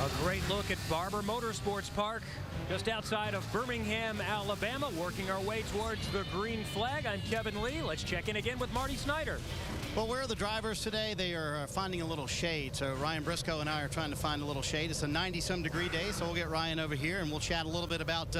A great look at Barber Motorsports Park, just outside of Birmingham, Alabama, working our way towards the green flag. I'm Kevin Lee. Let's check in again with Marty Snyder. Well, where are the drivers today? They are finding a little shade. So Ryan Briscoe and I are trying to find a little shade. It's a 90-some degree day, so we'll get Ryan over here and we'll chat a little bit about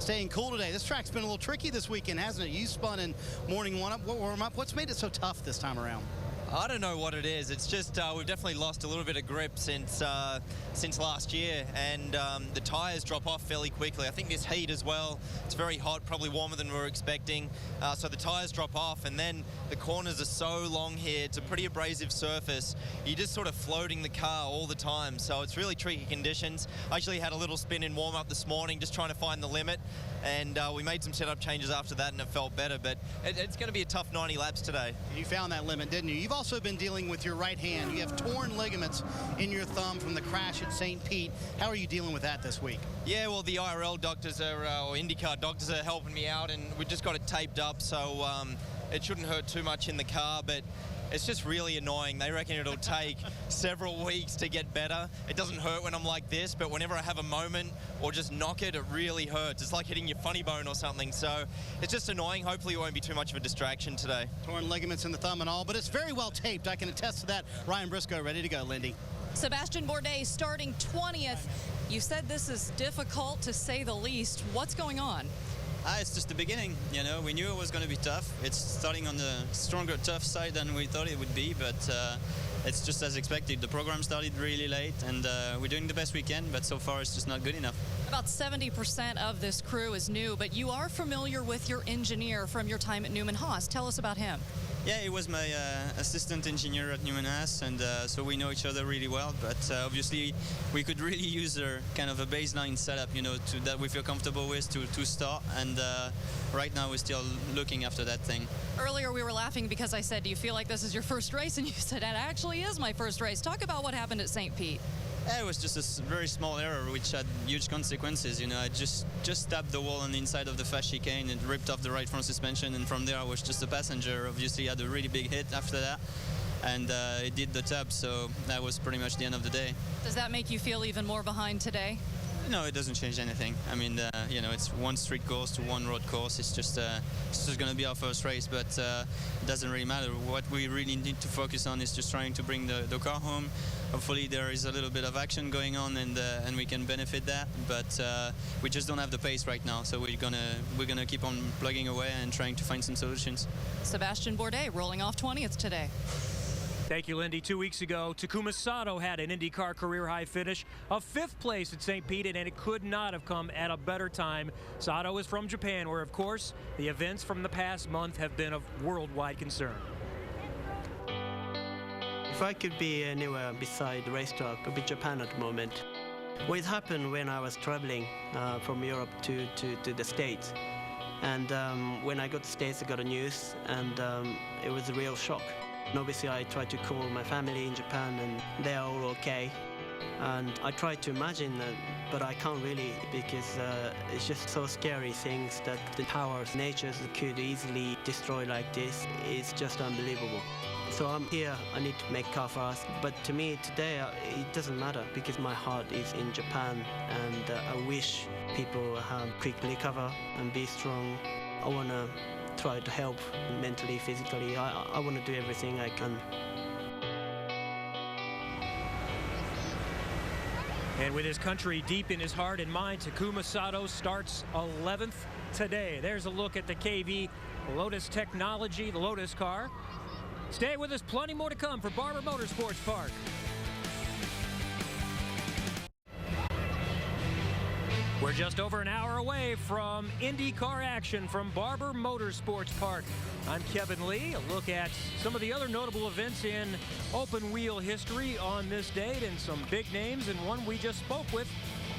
staying cool today. This track's been a little tricky this weekend, hasn't it? You spun in morning warm-up. What's made it so tough this time around? I don't know what it is. It's just we've definitely lost a little bit of grip since last year, and the tyres drop off fairly quickly. I think this heat as well, it's very hot, probably warmer than we were expecting, so the tyres drop off, and then the corners are so long here. It's a pretty abrasive surface. You're just sort of floating the car all the time, so it's really tricky conditions. I actually had a little spin in warm-up this morning just trying to find the limit, and we made some setup changes after that and it felt better, but it's going to be a tough 90 laps today. You found that limit, didn't you? You've also been dealing with your right hand. You have torn ligaments in your thumb from the crash at St. Pete. How are you dealing with that this week? Yeah, well, the IRL doctors or IndyCar doctors are helping me out, and we just got it taped up, so it shouldn't hurt too much in the car, but it's just really annoying. They reckon it'll take several weeks to get better. It doesn't hurt when I'm like this, but whenever I have a moment or just knock it, it really hurts. It's like hitting your funny bone or something. So it's just annoying. Hopefully it won't be too much of a distraction today. Torn ligaments in the thumb and all, but it's very well taped. I can attest to that. Ryan Briscoe ready to go, Lindy. Sebastian Bourdais starting 20th. You said this is difficult to say the least. What's going on? It's just the beginning, you know. We knew it was going to be tough. It's starting on the stronger, tough side than we thought it would be, but it's just as expected. The program started really late, and we're doing the best we can, but so far it's just not good enough. About 70% of this crew is new, but you are familiar with your engineer from your time at Newman Haas. Tell us about him. Yeah, he was my assistant engineer at Newman Haas, and so we know each other really well, but obviously we could really use a kind of a baseline setup, you know, that we feel comfortable with to start, and right now we're still looking after that thing. Earlier we were laughing because I said, do you feel like this is your first race? And you said, that actually is my first race. Talk about what happened at St. Pete. Yeah, it was just a very small error which had huge consequences. You know, I just tapped the wall on the inside of the fast chicane and ripped off the right front suspension, and from there I was just a passenger. Obviously had a really big hit after that, and it did the tub, so that was pretty much the end of the day. Does that make you feel even more behind today? No, it doesn't change anything. I mean, you know, it's one street course to one road course. It's just going to be our first race, but it doesn't really matter. What we really need to focus on is just trying to bring the car home. Hopefully there is a little bit of action going on, and we can benefit that. But we just don't have the pace right now, so we're gonna keep on plugging away and trying to find some solutions. Sebastian Bourdais rolling off 20th today. Thank you, Lindy. 2 weeks ago, Takuma Sato had an IndyCar career-high finish of 5th place at St. Pete, and it could not have come at a better time. Sato is from Japan, where, of course, the events from the past month have been of worldwide concern. If I could be anywhere beside the racetrack, it would be Japan at the moment. Well, it happened when I was traveling from Europe to the States. And when I got to the States, I got the news, and it was a real shock. And obviously, I tried to call my family in Japan, and they're all okay. And I tried to imagine that, but I can't really, because it's just so scary things that the power of nature could easily destroy like this is just unbelievable. So I'm here, I need to make car fast, but to me today it doesn't matter because my heart is in Japan, and I wish people quickly recover and be strong. I want to try to help mentally, physically. I want to do everything I can. And with his country deep in his heart and mind, Takuma Sato starts 11th today. There's a look at the KV Lotus technology, the Lotus car. Stay with us, plenty more to come for Barber Motorsports Park. We're just over an hour away from IndyCar action from Barber Motorsports Park. I'm Kevin Lee. A look at some of the other notable events in open wheel history on this date, and some big names, and one we just spoke with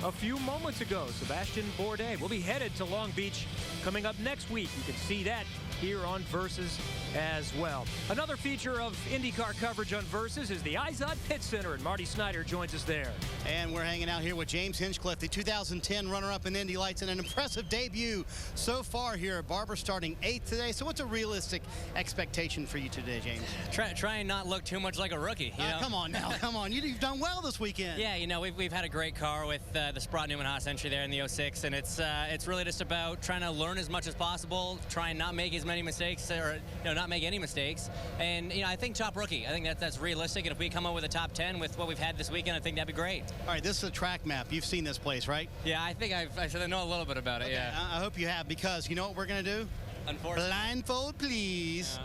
a few moments ago, Sebastian Bourdais. We'll be headed to Long Beach coming up next week. You can see that here on Versus as well. Another feature of IndyCar coverage on Versus is the IZOD Pit Center, and Marty Snyder joins us there. And we're hanging out here with James Hinchcliffe, the 2010 runner-up in Indy Lights, and an impressive debut so far here at Barber, starting 8th today. So what's a realistic expectation for you today, James? Try and not look too much like a rookie. You know? Come on now, come on. You've done well this weekend. Yeah, you know, we've had a great car with the Sprott Newman Haas entry there in the 06, and it's really just about trying to learn as much as possible, try and not make as many mistakes, or not make any mistakes. And I think top rookie. I think that's realistic. And if we come up with a top 10 with what we've had this weekend, I think that'd be great. All right, this is a track map. You've seen this place, right? Yeah, I think I know a little bit about it. Okay, Yeah. I hope you have, because you know what we're gonna do? Unfortunately. Blindfold, please.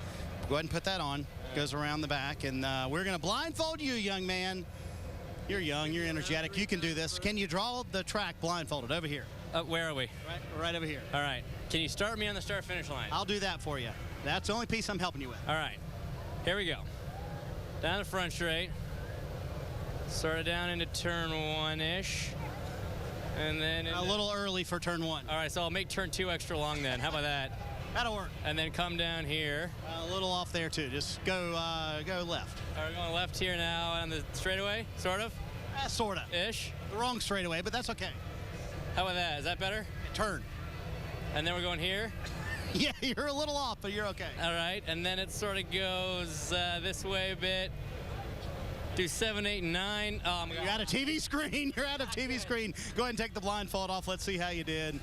Go ahead and put that on. Goes around the back, and we're gonna blindfold you, young man. You're young, you're energetic, you can do this. Can you draw the track blindfolded over here? Where are we? Right over here. All right. Can you start me on the start-finish line? I'll do that for you. That's the only piece I'm helping you with. All right. Here we go. Down the front straight. Sort of down into turn 1-ish. And then... A little early for turn 1. All right, so I'll make turn 2 extra long then. How about that? That'll work. And then come down here. A little off there, too. Just go left. All right, we're going left here now on the straightaway, sort of? Sort of. Ish. The wrong straightaway, but that's okay. How about that? Is that better? Turn. And then we're going here? Yeah, you're a little off, but you're okay. All right, and then it sort of goes this way a bit. Do 7, 8, and 9. Oh, my God. You're out of TV screen. You're out of TV screen. Go ahead and take the blindfold off. Let's see how you did.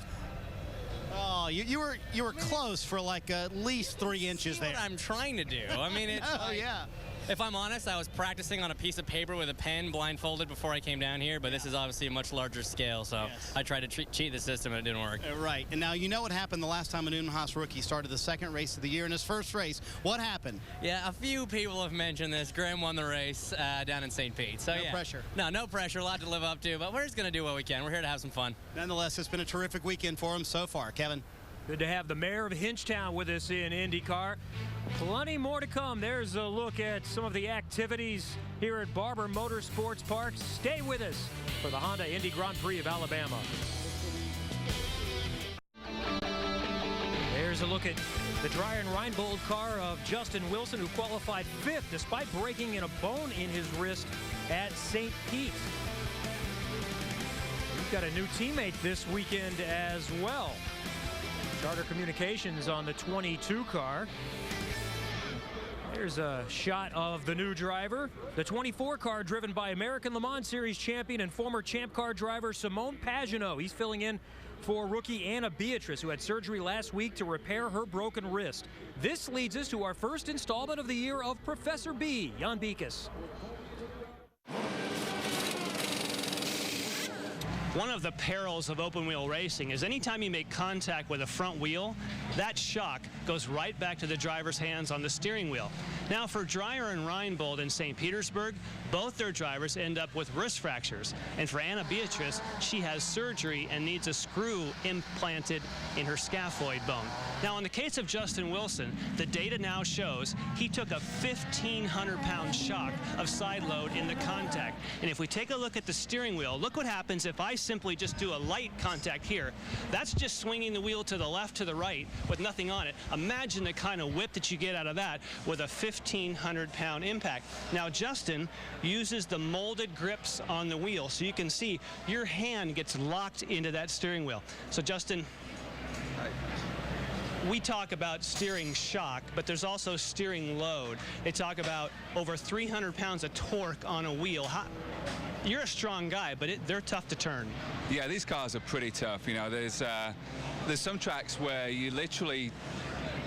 Oh, you were close for like at least 3 inches there. What I'm trying to do. I mean, it's yeah. If I'm honest, I was practicing on a piece of paper with a pen blindfolded before I came down here, but this is obviously a much larger scale, so yes. I tried to cheat the system and it didn't work. Right. And now you know what happened the last time a Newman Haas rookie started the second race of the year in his first race. What happened? Yeah, a few people have mentioned this. Graham won the race down in St. Pete. So, No pressure. No pressure. A lot to live up to, but we're just going to do what we can. We're here to have some fun. Nonetheless, it's been a terrific weekend for him so far. Kevin? Good to have the mayor of Hinchtown with us in IndyCar. Plenty more to come. There's a look at some of the activities here at Barber Motorsports Park. Stay with us for the Honda Indy Grand Prix of Alabama. There's a look at the Dreyer and Reinbold car of Justin Wilson, who qualified 5th despite breaking in a bone in his wrist at St. Pete. We've got a new teammate this weekend as well. Charter Communications on the 22 car. There's a shot of the new driver. The 24 car driven by American Le Mans Series champion and former Champ Car driver Simone Pagenaud. He's filling in for rookie Anna Beatrice, who had surgery last week to repair her broken wrist. This leads us to our first installment of the year of Professor B, Jan Beekes. One of the perils of open wheel racing is anytime you make contact with a front wheel, that shock goes right back to the driver's hands on the steering wheel. Now for Dreyer and Reinbold in St. Petersburg, both their drivers end up with wrist fractures. And for Anna Beatrice, she has surgery and needs a screw implanted in her scaphoid bone. Now in the case of Justin Wilson, the data now shows he took a 1,500-pound shock of side load in the contact. And if we take a look at the steering wheel, look what happens if I simply just do a light contact here. That's just swinging the wheel to the left, to the right, with nothing on it. Imagine the kind of whip that you get out of that with a 1,500-pound impact. Now, Justin uses the molded grips on the wheel, so you can see your hand gets locked into that steering wheel. So, Justin, we talk about steering shock, but there's also steering load. They talk about over 300 pounds of torque on a wheel. You're a strong guy, but they're tough to turn. Yeah, these cars are pretty tough. You know, there's some tracks where you literally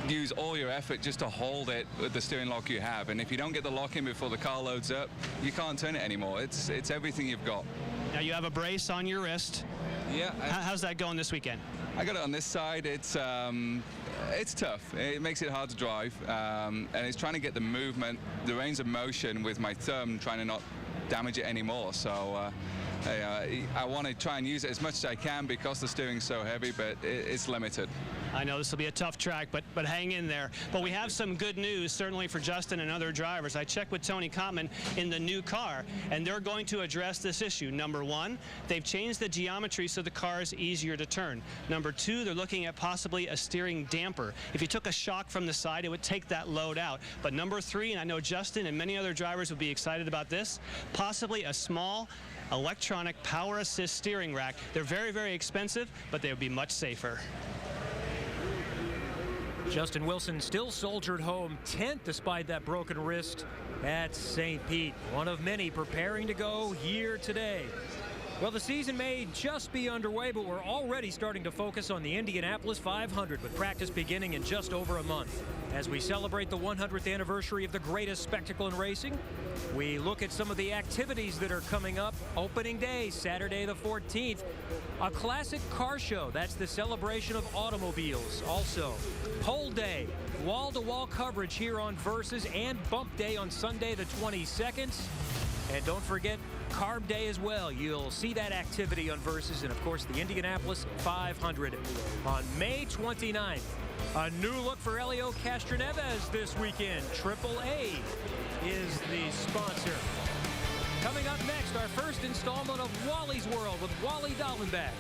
use all your effort just to hold it with the steering lock you have, and if you don't get the lock in before the car loads up, you can't turn it anymore. It's everything you've got. Now you have a brace on your wrist. Yeah. How's that going this weekend? I got it on this side. It's tough. It makes it hard to drive, and it's trying to get the movement, the range of motion with my thumb, trying to not damage it anymore. So I want to try and use it as much as I can because the steering's so heavy, but it's limited. I know this will be a tough track, but hang in there. But we have some good news, certainly for Justin and other drivers. I checked with Tony Kottman in the new car, and they're going to address this issue. Number one, they've changed the geometry so the car is easier to turn. Number two, they're looking at possibly a steering damper. If you took a shock from the side, it would take that load out. But number three, and I know Justin and many other drivers would be excited about this, possibly a small electronic power assist steering rack. They're very, very expensive, but they would be much safer. Justin Wilson still soldiered home 10th despite that broken wrist at St. Pete. One of many preparing to go here today. Well, the season may just be underway, but we're already starting to focus on the Indianapolis 500 with practice beginning in just over a month. As we celebrate the 100th anniversary of the greatest spectacle in racing, we look at some of the activities that are coming up. Opening day, Saturday the 14th, a classic car show. That's the celebration of automobiles. Also, pole day, wall-to-wall coverage here on Versus, and bump day on Sunday the 22nd. And don't forget Carb Day as well. You'll see that activity on Versus, and of course the Indianapolis 500 on May 29th. A new look for Helio Castroneves this weekend. AAA is the sponsor. Coming up next, our first installment of Wally's World with Wally Dallenbach.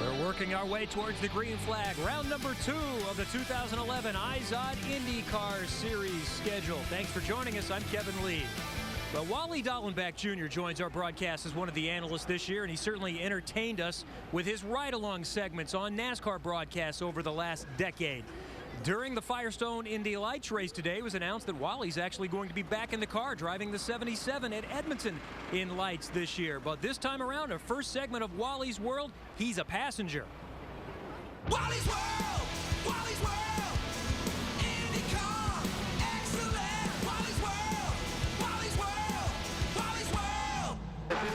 We're working our way towards the green flag. Round number 2 of the 2011 IZOD IndyCar Series schedule. Thanks for joining us. I'm Kevin Lee. Well, Wally Dallenbach Jr. joins our broadcast as one of the analysts this year, and he certainly entertained us with his ride-along segments on NASCAR broadcasts over the last decade. During the Firestone Indy Lights race today, it was announced that Wally's actually going to be back in the car driving the 77 at Edmonton in Lights this year. But this time around, our first segment of Wally's World, he's a passenger. Wally's World! Wally's World! IndyCar! Excellent! Wally's World! Wally's World! Wally's World!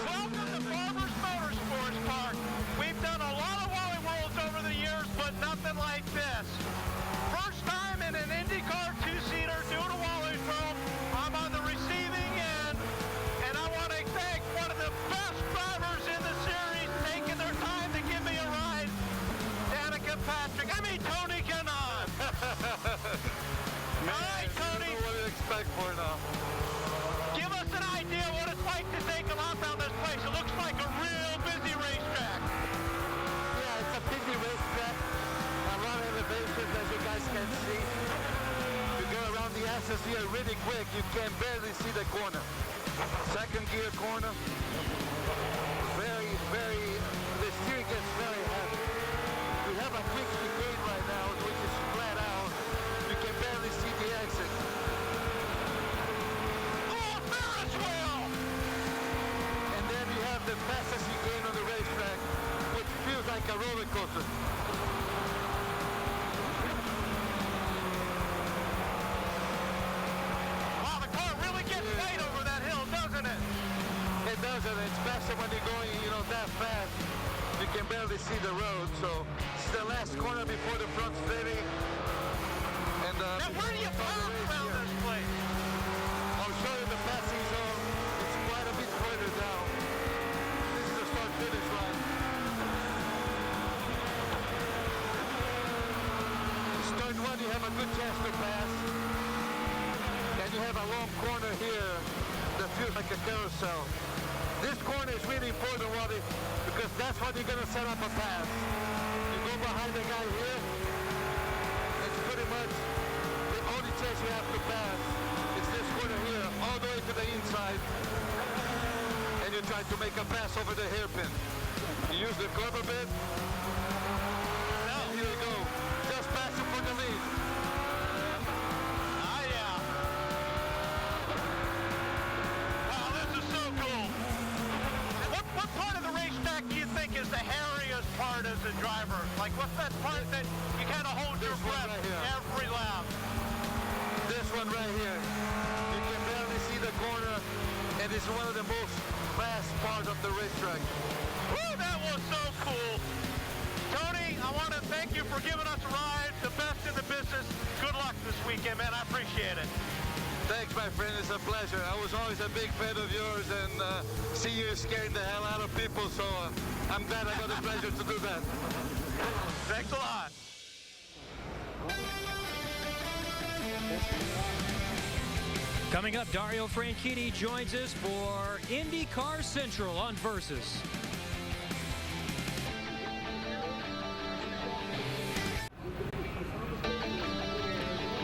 Welcome to Barber's Motorsports Park. We've done a lot of Wally Worlds over the years, but nothing like this. First time in an IndyCar two-seater doing a Wally's World. I'm on the receiving end, and I want to thank one of the best drivers in the series taking their time to give me a ride, Danica Patrick. Tony Kanaan. All right, Tony. What do you expect for now? Give us an idea what it's like to take a lap down this place. It looks like a real busy racetrack. Yeah, it's a busy racetrack. A lot of elevations, as you guys can see. You go around the axis here really quick, you can barely see the corner. Second gear corner. The steering gets very heavy. We have a quick chicane right now, which is flat out. You can barely see the exit. Oh, Ferris wheel! And then you have the fastest chicane on the racetrack, which feels like a roller coaster. Wow, the car really gets tight over that hill, doesn't it? It doesn't, especially when you're going, that fast. You can barely see the road, so it's the last corner before the front straightaway. And now, where do you park around this place? I'll show you the passing zone. It's quite a bit further down. This is the start-finish line. Start one, you have a good chance to pass. And you have a long corner here that feels like a carousel. This corner is really important, Wally, because that's when you're going to set up a pass. You go behind the guy here, it's pretty much the only chance you have to pass. It's this corner here, all the way to the inside. And you try to make a pass over the hairpin. You use the club a bit. Now, here you go. Just pass it for the lead. Ah, yeah. Wow, this is so cool. What part of the racetrack do you think is the hairiest part as a driver? Like, what's that part that you kind of hold your breath right every lap? This one right here. You can barely see the corner, and it's one of the most fast parts of the racetrack. Woo, that was so cool. Tony, I want to thank you for giving us a ride. The best in the business. Good luck this weekend, man. I appreciate it. Thanks, my friend. It's a pleasure. I was always a big fan of yours, and see you scaring the hell out of people, so I'm glad I got the pleasure to do that. Thanks a lot. Coming up, Dario Franchitti joins us for IndyCar Central on Versus.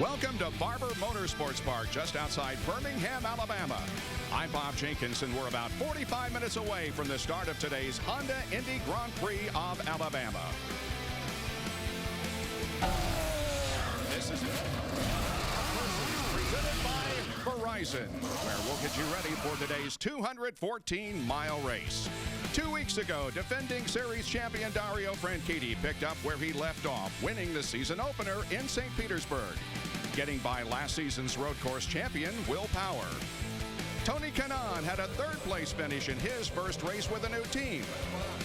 Welcome to Barber Motorsports Park, just outside Birmingham, Alabama. I'm Bob Jenkins, and we're about 45 minutes away from the start of today's Honda Indy Grand Prix of Alabama. This is presented by Verizon, where we'll get you ready for today's 214-mile race. 2 weeks ago, defending series champion Dario Franchitti picked up where he left off, winning the season opener in St. Petersburg, getting by last season's road course champion Will Power. Tony Kanaan had a third-place finish in his first race with a new team,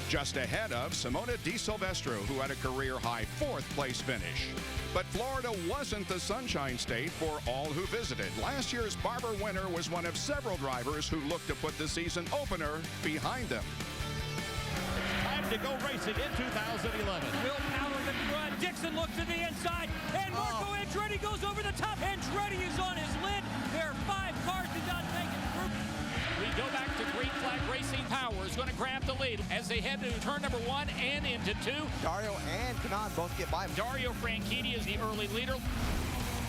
just ahead of Simona Di Silvestro, who had a career-high fourth-place finish. But Florida wasn't the Sunshine State for all who visited. Last year's Barber winner was one of several drivers who looked to put the season opener behind them. Time to go racing in 2011. Will Power in front. Dixon looks to the inside, and Marco Andretti goes over the top. Andretti is on his lid. There are 5 cars did not make it through. We go back to green flag racing. Power is going to grab the lead as they head to turn number 1 and into 2. Dario and Kanaan both get by. Dario Franchitti is the early leader.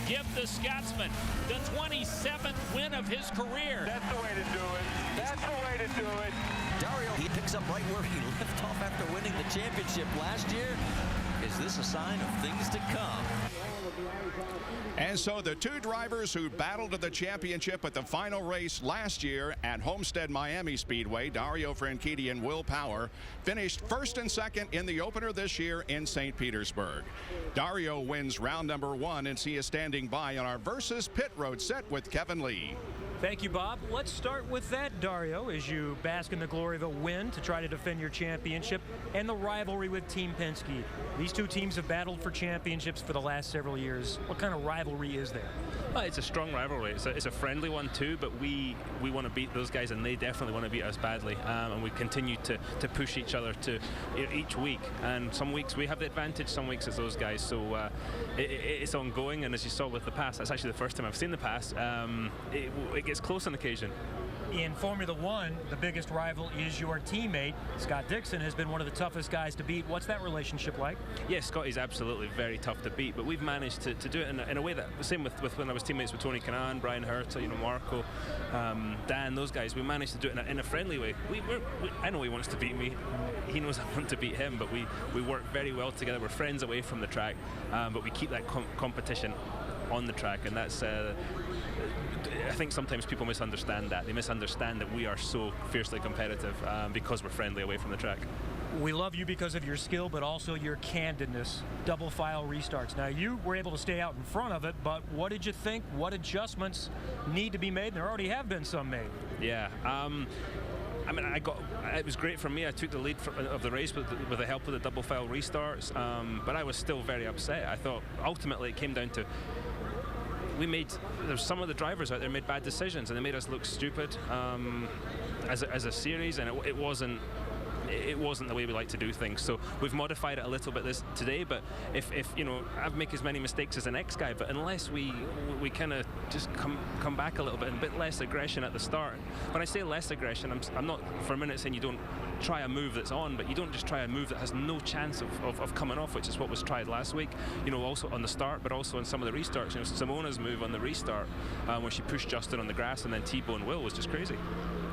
Give the Scotsman the 27th win of his career. That's the way to do it. That's the way to do it. Dario, he picks up right where he left off after winning the championship last year. Is this a sign of things to come? And so the two drivers who battled to the championship at the final race last year at Homestead Miami Speedway, Dario Franchitti and Will Power, finished first and second in the opener this year in St. Petersburg. Dario wins round number 1, and he is standing by on our Versus Pit Road set with Kevin Lee. Thank you, Bob. Let's start with that, Dario, as you bask in the glory of a win to try to defend your championship and the rivalry with Team Penske. These two teams have battled for championships for the last several years. What kind of rivalry is there? Well, it's a strong rivalry. It's a friendly one too, but we want to beat those guys, and they definitely want to beat us badly. And we continue to push each other to each week. And some weeks we have the advantage, some weeks it's those guys. So it's ongoing. And as you saw with the pass, that's actually the first time I've seen the pass. It gets close on occasion. In Formula One, the biggest rival is your teammate. Scott Dixon has been one of the toughest guys to beat. What's that relationship like? Yes, Scotty's absolutely very tough to beat, but we've managed to do it in a way that, same with when I was teammates with Tony Kanaan, Brian Herta, Marco, Dan, those guys, we managed to do it in a friendly way. I know he wants to beat me. He knows I want to beat him, but we work very well together. We're friends away from the track, but we keep that competition on the track, and that's I think sometimes people misunderstand that. They misunderstand that we are so fiercely competitive because we're friendly away from the track. We love you because of your skill, but also your candidness. Double file restarts. Now, you were able to stay out in front of it, but what did you think? What adjustments need to be made? And there already have been some made. Yeah. I mean, it was great for me. I took the lead of the race with the help of the double file restarts, but I was still very upset. I thought ultimately it came down to there's some of the drivers out there made bad decisions, and they made us look stupid as a series, and it wasn't the way we like to do things. So we've modified it a little bit today, but if I make as many mistakes as the next guy, but unless we kind of just come back a little bit and a bit less aggression at the start. When I say less aggression, I'm not for a minute saying you don't try a move that's on, but you don't just try a move that has no chance of coming off, which is what was tried last week, also on the start, but also on some of the restarts. Simona's move on the restart when she pushed Justin on the grass and then T-bone Will was just crazy.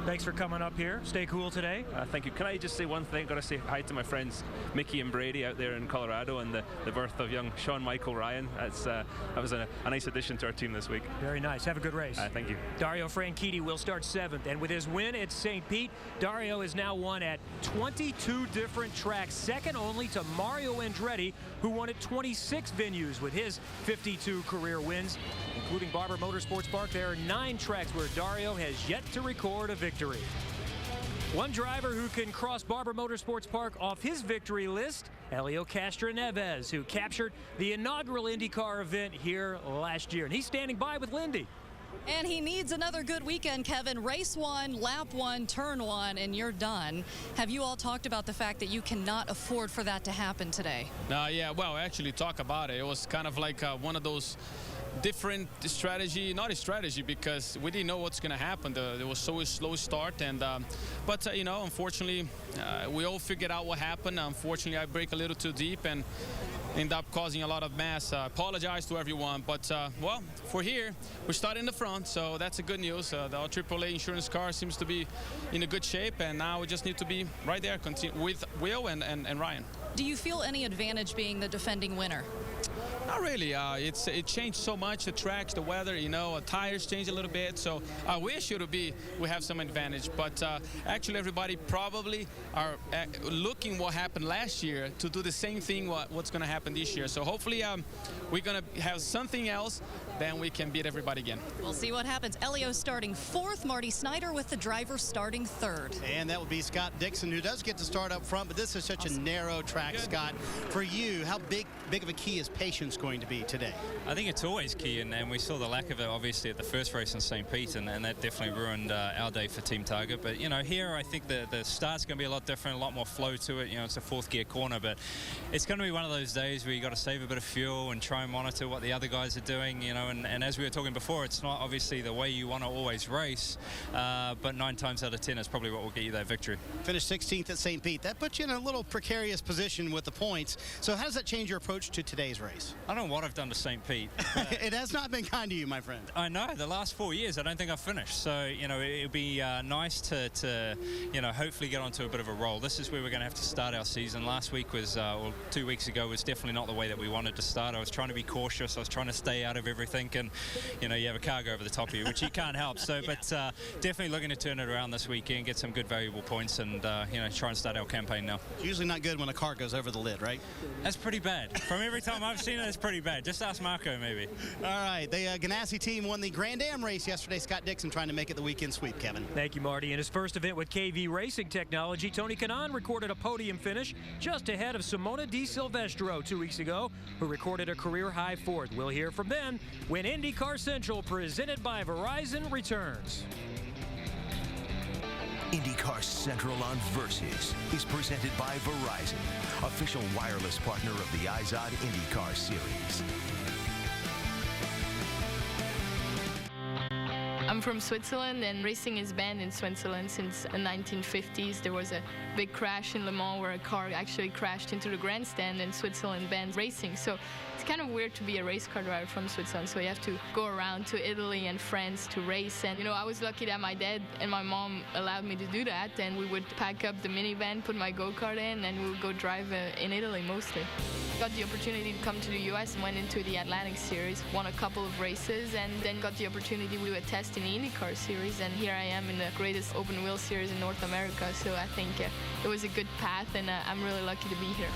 Thanks for coming up here. Stay cool today. Thank you. Can I just say one thing? Got to say hi to my friends Mickey and Brady out there in Colorado, and the birth of young Sean Michael Ryan. That was a nice addition to our team this week. Very nice. Have a good race. Thank you. Dario Franchitti will start 7th, and with his win at St. Pete, Dario has now won at 22 different tracks, second only to Mario Andretti, who won at 26 venues with his 52 career wins, including Barber Motorsports Park. There are 9 tracks where Dario has yet to record a victory. One driver who can cross Barber Motorsports Park off his victory list, Helio Castroneves, who captured the inaugural IndyCar event here last year. And he's standing by with Lindy. And he needs another good weekend, Kevin. Race 1, lap 1, turn 1, and you're done. Have you all talked about the fact that you cannot afford for that to happen today? Yeah, well, actually talk about it. It was kind of like one of those different strategy, not a strategy, because we didn't know what's going to happen. There was so a slow start, and but you know, unfortunately, we all figured out what happened. Unfortunately, I brake a little too deep and end up causing a lot of mess. Apologize to everyone, but well, for here, we start in the front, so that's a good news. The AAA insurance car seems to be in a good shape, and now we just need to be right there with Will and Ryan. Do you feel any advantage being the defending winner? Not really. It changed so much. The tracks, the weather, you know, tires changed a little bit. So I wish we have some advantage. But actually, everybody probably are looking what happened last year to do the same thing. What's going to happen this year? So hopefully, we're going to have something else. Then we can beat everybody again. We'll see what happens. Elio starting 4th, Marty Snyder with the driver starting 3rd. And that would be Scott Dixon, who does get to start up front, but this is such a narrow track, Scott. For you, how big of a key is patience going to be today? I think it's always key, and we saw the lack of it, obviously, at the first race in St. Pete, and that definitely ruined our day for Team Target. But, you know, here I think the start's going to be a lot different, a lot more flow to it. You know, it's a 4th gear corner, but it's going to be one of those days where you got to save a bit of fuel and try and monitor what the other guys are doing, you know, and as we were talking before, it's not obviously the way you want to always race, but 9 times out of 10 is probably what will get you that victory. Finished 16th at St. Pete. That puts you in a little precarious position with the points. So how does that change your approach to today's race? I don't know what I've done to St. Pete. It has not been kind to you, my friend. I know. The last 4 years, I don't think I've finished. So, you know, it would be nice to, you know, hopefully get onto a bit of a roll. This is where we're going to have to start our season. Last week was, or 2 weeks ago, was definitely not the way that we wanted to start. I was trying to be cautious. I was trying to stay out of everything. And, you know, you have a car go over the top of you, which you can't help. So, but definitely looking to turn it around this weekend, get some good valuable points, and, you know, try and start our campaign now. It's usually not good when a car goes over the lid, right? That's pretty bad. From every time I've seen it, it's pretty bad. Just ask Marco, maybe. All right. The Ganassi team won the Grand Am race yesterday. Scott Dixon trying to make it the weekend sweep, Kevin. Thank you, Marty. In his first event with KV Racing Technology, Tony Kanaan recorded a podium finish just ahead of Simona Di Silvestro 2 weeks ago, who recorded a career-high 4th. We'll hear from them when IndyCar Central, presented by Verizon, returns. IndyCar Central on Versus is presented by Verizon, official wireless partner of the IZOD IndyCar Series. I'm from Switzerland, and racing is banned in Switzerland since the 1950s. There was a big crash in Le Mans where a car actually crashed into the grandstand, and Switzerland banned racing. So it's kind of weird to be a race car driver from Switzerland. So you have to go around to Italy and France to race. And, you know, I was lucky that my dad and my mom allowed me to do that. And we would pack up the minivan, put my go-kart in, and we would go drive in Italy mostly. Got the opportunity to come to the US and went into the Atlantic Series, won a couple of races, and then got the opportunity to do a test in the IndyCar Series, and here I am in the greatest open wheel series in North America. So I think it was a good path, and I'm really lucky to be here.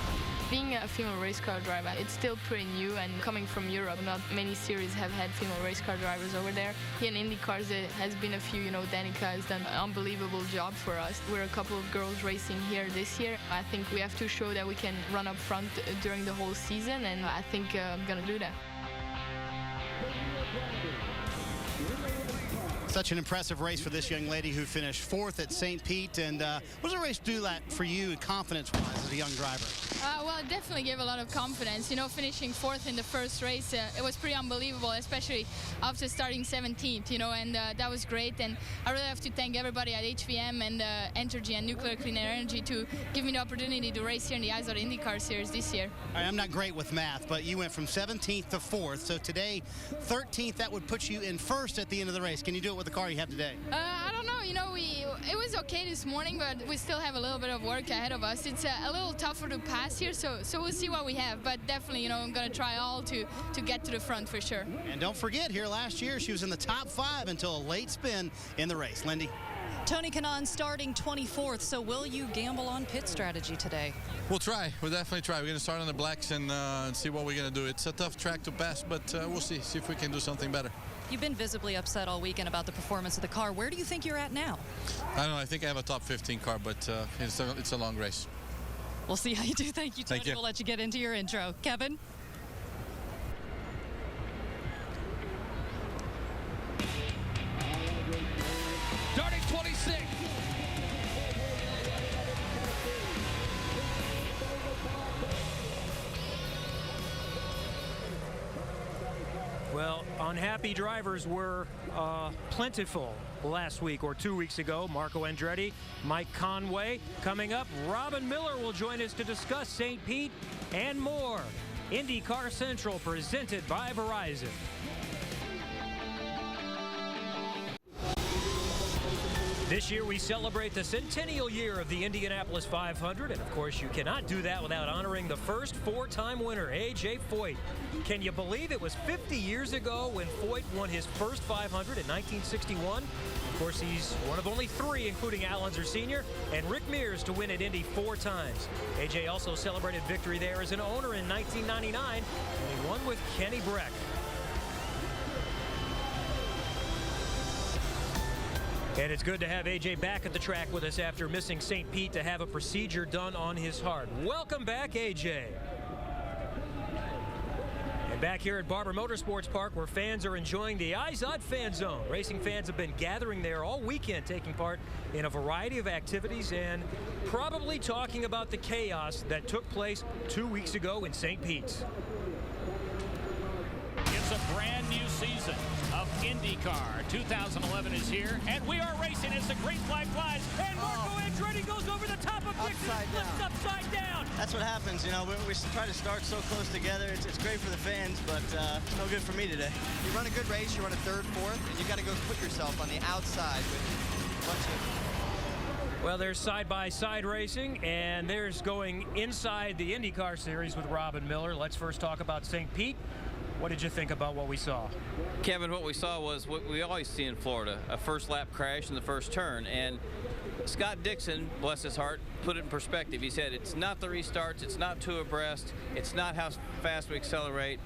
Being a female race car driver, it's still pretty new, and coming from Europe, not many series have had female race car drivers over there. Here in IndyCars, there has been a few, you know, Danica has done an unbelievable job for us. We're a couple of girls racing here this year. I think we have to show that we can run up front during the whole season, and I think I'm gonna do that. Such an impressive race for this young lady who finished 4th at St. Pete. And what does a race do that for you confidence-wise as a young driver? Well, it definitely gave a lot of confidence. You know, finishing 4th in the first race, it was pretty unbelievable, especially after starting 17th, you know, and that was great. And I really have to thank everybody at HVM and Entergy and Nuclear Clean Energy to give me the opportunity to race here in the IZOD IndyCar Series this year. I'm not great with math, but you went from 17th to 4th. So today, 13th, that would put you in 1st at the end of the race. Can you do it with the car you have today? I don't know. You know, it was okay this morning, but we still have a little bit of work ahead of us. It's a little tougher to pass here, so we'll see what we have. But definitely, you know, I'm going to try all to get to the front for sure. And don't forget, here last year, she was in the top 5 until a late spin in the race. Lindy? Tony Kanaan starting 24th, so will you gamble on pit strategy today? We'll try. We'll definitely try. We're going to start on the blacks and see what we're going to do. It's a tough track to pass, but we'll see if we can do something better. You've been visibly upset all weekend about the performance of the car. Where do you think you're at now? I don't know. I think I have a top 15 car, but it's a long race. We'll see how you do. Thank you, Tony. Thank you. We'll let you get into your intro. Kevin? Unhappy drivers were plentiful last week or 2 weeks ago. Marco Andretti, Mike Conway. Coming up, Robin Miller will join us to discuss St. Pete and more. IndyCar Central presented by Verizon. This year we celebrate the centennial year of the Indianapolis 500, and of course you cannot do that without honoring the first four-time winner, A.J. Foyt. Can you believe it was 50 years ago when Foyt won his first 500 in 1961? Of course, he's one of only three, including Al Unser Sr. and Rick Mears, to win at Indy 4 times. A.J. also celebrated victory there as an owner in 1999, and he won with Kenny Breck. And it's good to have A.J. back at the track with us after missing St. Pete to have a procedure done on his heart. Welcome back, A.J. And back here at Barber Motorsports Park, where fans are enjoying the IZOD Fan Zone. Racing fans have been gathering there all weekend, taking part in a variety of activities and probably talking about the chaos that took place 2 weeks ago in St. Pete's. It's a brand new season of IndyCar. 2011 is here, and we are racing as the green flag flies, and Marco Andretti goes over the top of Dixon and flips upside down. That's what happens, you know, we try to start so close together. It's great for the fans, but it's no good for me today. You run a good race, you run a third, fourth, and you got to go put yourself on the outside with a bunch of... Well, there's side-by-side racing, and there's going inside the IndyCar series with Robin Miller. Let's first talk about St. Pete. What did you think about what we saw? Kevin, what we saw was what we always see in Florida, a first lap crash in the first turn. And Scott Dixon, bless his heart, put it in perspective. He said, it's not the restarts, it's not two abreast, it's not how fast we accelerate,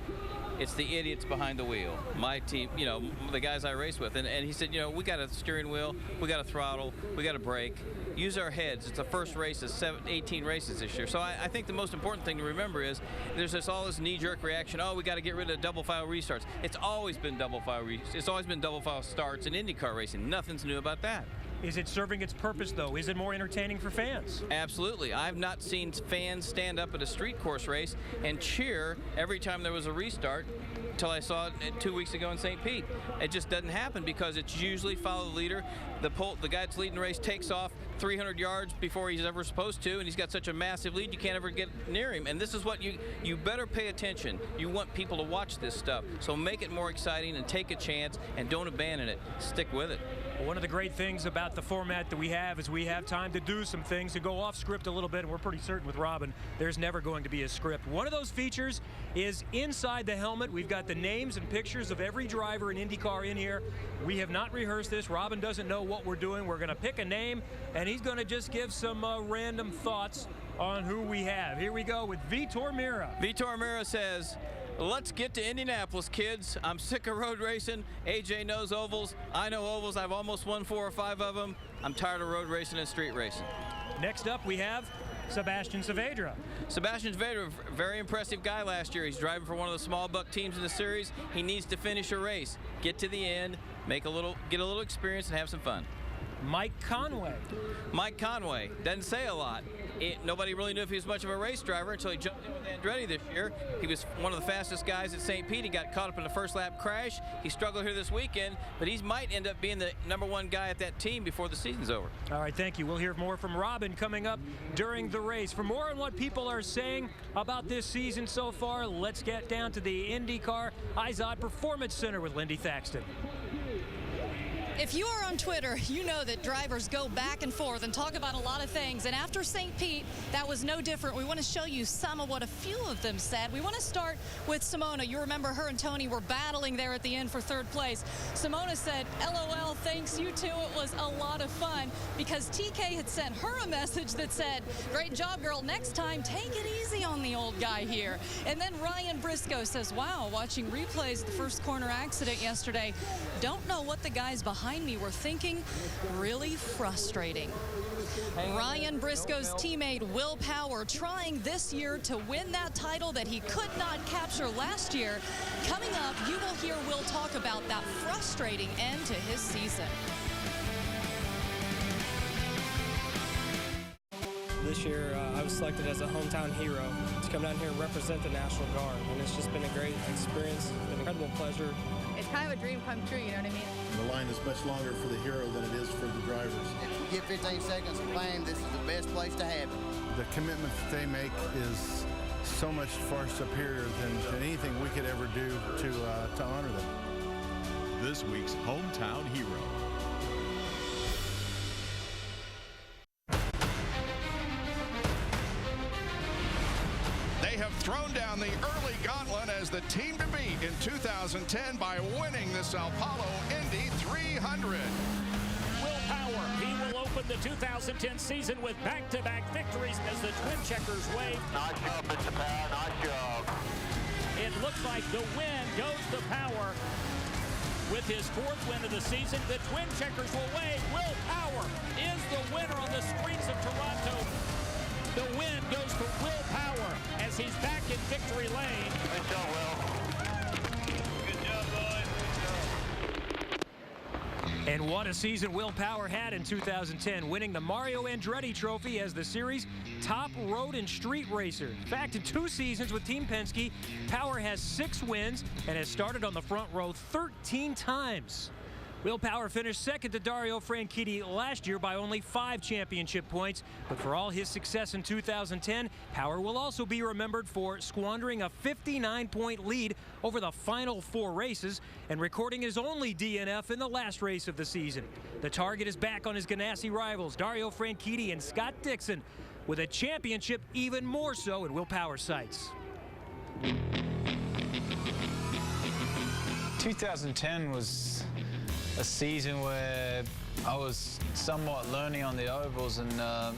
it's the idiots behind the wheel. My team, you know, the guys I race with. And he said, you know, we got a steering wheel, we got a throttle, we got a brake. Use our heads. It's the first race of 18 races this year. So I think the most important thing to remember is there's all this knee-jerk reaction. Oh, we got to get rid of double file restarts. It's always been double file it's always been double file starts in IndyCar racing. Nothing's new about that. Is it serving its purpose, though? Is it more entertaining for fans? Absolutely. I've not seen fans stand up at a street course race and cheer every time there was a restart until I saw it 2 weeks ago in St. Pete. It just doesn't happen because it's usually follow the leader. The guy that's leading the race takes off 300 yards before he's ever supposed to, and he's got such a massive lead you can't ever get near him. And this is what you better pay attention. You want people to watch this stuff. So make it more exciting and take a chance and don't abandon it. Stick with it. Well, one of the great things about the format that we have is we have time to do some things, to go off script a little bit, and we're pretty certain with Robin there's never going to be a script. One of those features is inside the helmet. We've got the names and pictures of every driver in IndyCar in here. We have not rehearsed this. Robin doesn't know what we're doing. We're going to pick a name, and he's going to just give some random thoughts on who we have. Here we go with Vitor Mira. Vitor Mira says, let's get to Indianapolis, kids. I'm sick of road racing. AJ knows ovals. I know ovals. I've almost won 4 or 5 of them. I'm tired of road racing and street racing. Next up, we have Sebastian Saavedra. Sebastian Saavedra, very impressive guy last year. He's driving for one of the small buck teams in the series. He needs to finish a race, get to the end, get a little experience, and have some fun. Mike Conway. Mike Conway doesn't say a lot. Nobody really knew if he was much of a race driver until he jumped in with Andretti this year. He was one of the fastest guys at St. Pete. He got caught up in the first lap crash. He struggled here this weekend, but he might end up being the #1 guy at that team before the season's over. All right, thank you. We'll hear more from Robin coming up during the race. For more on what people are saying about this season so far, let's get down to the IndyCar IZOD Performance Center with Lindy Thaxton. If you are on Twitter, you know that drivers go back and forth and talk about a lot of things. And after St. Pete, that was no different. We want to show you some of what a few of them said. We want to start with Simona. You remember her and Tony were battling there at the end for 3rd place. Simona said, LOL, thanks, you too. It was a lot of fun, because TK had sent her a message that said, great job, girl. Next time, take it easy on the old guy here. And then Ryan Briscoe says, wow, watching replays of the first corner accident yesterday, don't know what the guys behind me were thinking. Really frustrating. Ryan Briscoe's teammate Will Power trying this year to win that title that he could not capture last year. Coming up, you will hear Will talk about that frustrating end to his season. This year, I was selected as a hometown hero to come down here and represent the National Guard, and it's just been a great experience, an incredible pleasure. It's kind of a dream come true, you know what I mean? The line is much longer for the hero than it is for the drivers. If you get 15 seconds of fame, this is the best place to have it. The commitment that they make is so much far superior than anything we could ever do to honor them. This week's Hometown Hero. They have thrown down the early gauntlet as the team to beat in 2010 by winning the Sao Paulo Indy 300. Will Power, he will open the 2010 season with back-to-back victories as the Twin Checkers wave. Nice job, Mr. Power. Nice job. It looks like the win goes to Power. With his 4th win of the season, the Twin Checkers will wave. Will Power is the winner on the streets of Toronto. The win goes to Will Power as he's back in victory lane. Good job, Will. Good job, boys. And what a season Will Power had in 2010, winning the Mario Andretti Trophy as the series' top road and street racer. In fact, in 2 seasons with Team Penske, Power has 6 wins and has started on the front row 13 times. Will Power finished second to Dario Franchitti last year by only 5 championship points. But for all his success in 2010, Power will also be remembered for squandering a 59-point lead over the final 4 races and recording his only DNF in the last race of the season. The target is back on his Ganassi rivals, Dario Franchitti and Scott Dixon, with a championship even more so in Will Power's sights. 2010 was a season where I was somewhat learning on the ovals and,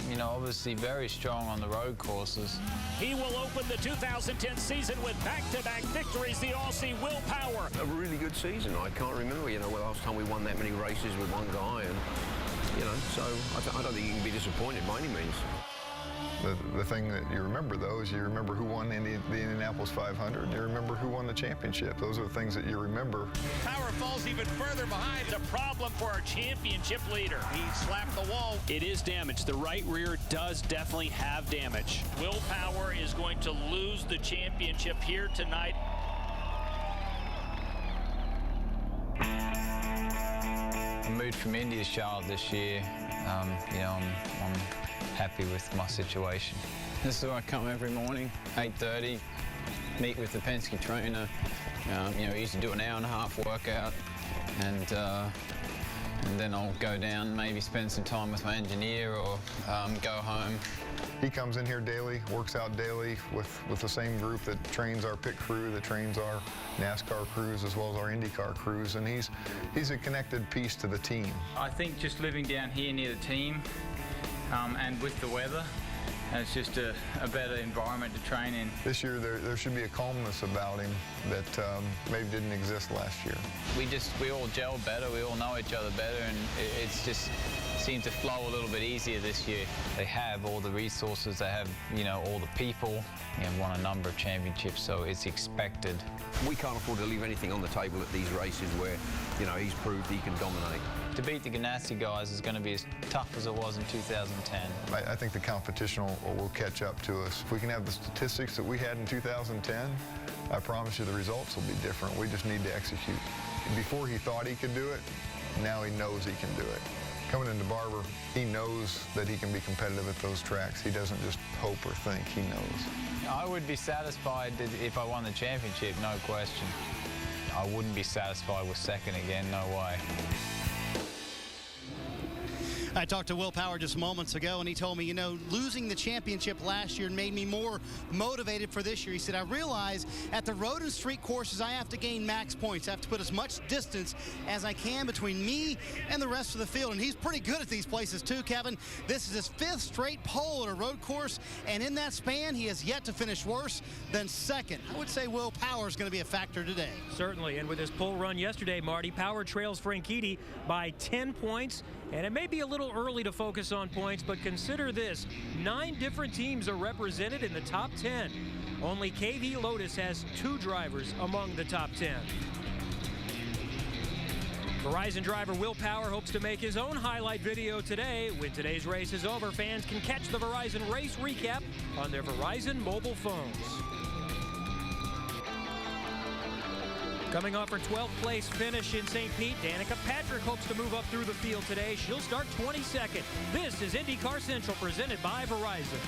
you know, obviously very strong on the road courses. He will open the 2010 season with back-to-back victories, the Aussie Will Power. A really good season. I can't remember, you know, the last time we won that many races with one guy, and, you know, so I don't think you can be disappointed by any means. The thing that you remember, though, is you remember who won the Indianapolis 500, and you remember who won the championship. Those are the things that you remember. Power falls even further behind. The problem for our championship leader. He slapped the wall. It is damaged. The right rear does definitely have damage. Will Power is going to lose the championship here tonight. I moved from Indy to Charlotte this year. You know, I'm happy with my situation. This is where I come every morning, 8:30, meet with the Penske trainer. You know, we used to do an hour-and-a-half workout, and then I'll go down, maybe spend some time with my engineer or go home. He comes in here daily, works out daily with the same group that trains our pit crew, that trains our NASCAR crews, as well as our IndyCar crews, and he's a connected piece to the team. I think just living down here near the team, and with the weather, it's just a better environment to train in. This year there should be a calmness about him that maybe didn't exist last year. We all gel better, we all know each other better, and it's just seemed to flow a little bit easier this year. They have all the resources, they have, you know, all the people, and won a number of championships, so it's expected. We can't afford to leave anything on the table at these races where, you know, he's proved he can dominate. To beat the Ganassi guys is going to be as tough as it was in 2010. I think the competition will catch up to us. If we can have the statistics that we had in 2010, I promise you the results will be different. We just need to execute. Before he thought he could do it, now he knows he can do it. Coming into Barber, he knows that he can be competitive at those tracks. He doesn't just hope or think, he knows. I would be satisfied if I won the championship, no question. I wouldn't be satisfied with second again, no way. I talked to Will Power just moments ago, and he told me, you know, losing the championship last year made me more motivated for this year. He said, I realize at the road and street courses, I have to gain max points. I have to put as much distance as I can between me and the rest of the field. And he's pretty good at these places too, Kevin. This is his 5th straight pole at a road course, and in that span, he has yet to finish worse than second. I would say Will Power is going to be a factor today. Certainly, and with his pole run yesterday, Marty, Power trails Franchitti by 10 points. And it may be a little early to focus on points, but consider this. 9 different teams are represented in the top 10. Only KV Lotus has 2 drivers among the top 10. Verizon driver Will Power hopes to make his own highlight video today. When today's race is over, fans can catch the Verizon race recap on their Verizon mobile phones. Coming off her 12th place finish in St. Pete, Danica Patrick hopes to move up through the field today. She'll start 22nd. This is IndyCar Central presented by Verizon.